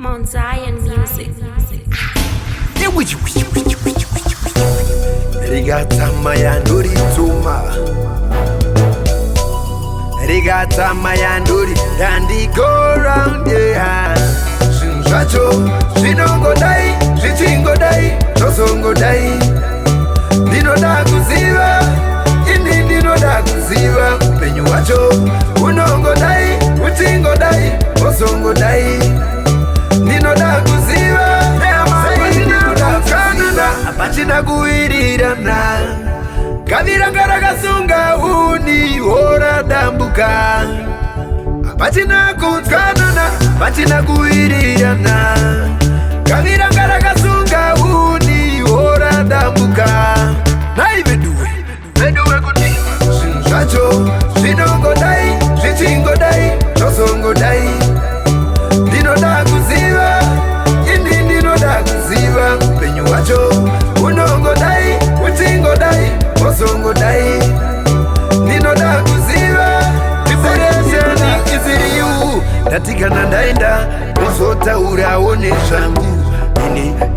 Mount Zion Music. Rigata mayanduri tuma, rigata mayanduri, dandi go round yeah. Shinjacho, shinongo dai, shichingo dai, tosongo dai. Dino da kuziva, ini dino da kuziva. Penyu wacho, unongo dai, uchingo dai, tosongo dai. Dino da kuziva, dino da kanuna, apachina kuirirana. Kavira karakasunga uni ora dambuka. Apachina kutkanana, apachina kuirirana. Kavira karakasunga uni ora dambuka. Naiveduwe, veduwe kuti. Shinjacho, shinongo dai, shichingo dai, tosongo dai. Dino da kuziva, ini dino da kuziva. Penyu wacho, unongo dai, uchingo dai, osongo dai. Dino da kuziva, diferensiani kiziriu. Ndatikana ndaenda, nosota uraone shangu.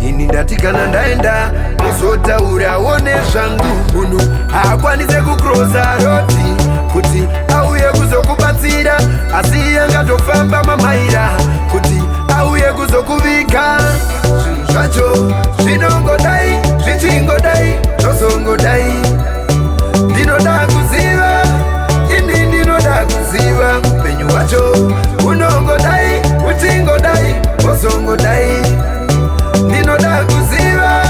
Ini ndatikana ndaenda, nosota uraone shangu. Munhu haakwanise kukrosa roti kuti auye kuzokubatsira, asi angatofamba mamaira kuti auye kuzokuvika. Zvinhu zvacho zvinongo dai, zvichingo dai, tosongo dai. Ndinoda kuziva, ini ndinoda kuziva. Upenyu hwacho unongo dai, uchingo dai, osongo dai. Ndinoda kuziva,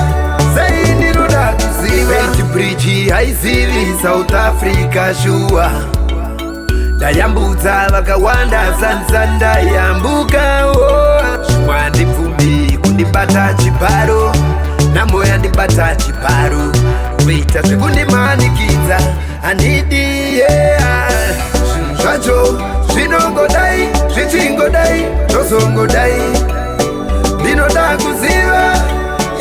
sei ndinoda kuziva. Bridge haizivi South Africa shua. Ndayambudza vakawanda sanza ndayambuka Shwa ndipfumi kundibata chibharo, namo yandibata chibharo. Kuita zvekundimanikidza handidi yeah. Zvinhu zvacho zvinongo dai, zvichingo dai, tosongo dai. Ndinoda kuziva,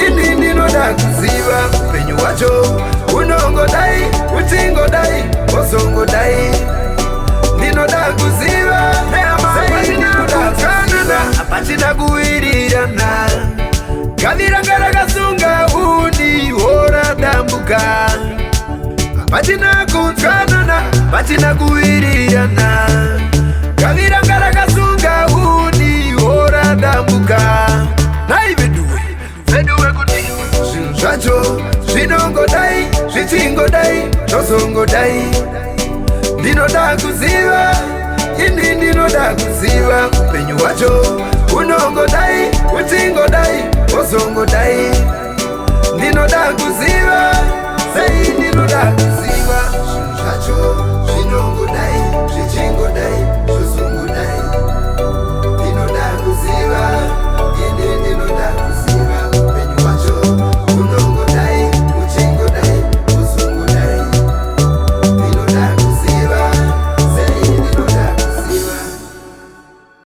ini ndinoda kuziva. Upenyu hwacho unongo dai, uchingo dai, osongo dai. Ndinoda kuziva, sei ndinoda kanana, apachina kuirirana. Kavira karakasunga uni ora dambuka. Apachina kutkanana, apachina kuirirana. Kavira karakasunga uni ora dambuka. Naiveduwe, veduwe kuti. Zvinhu zvacho zvinongo dai, zvichingo dai, tosongo dai. Ndinoda kuziva, ini ndinoda kuziva. Upenyu hwacho unongo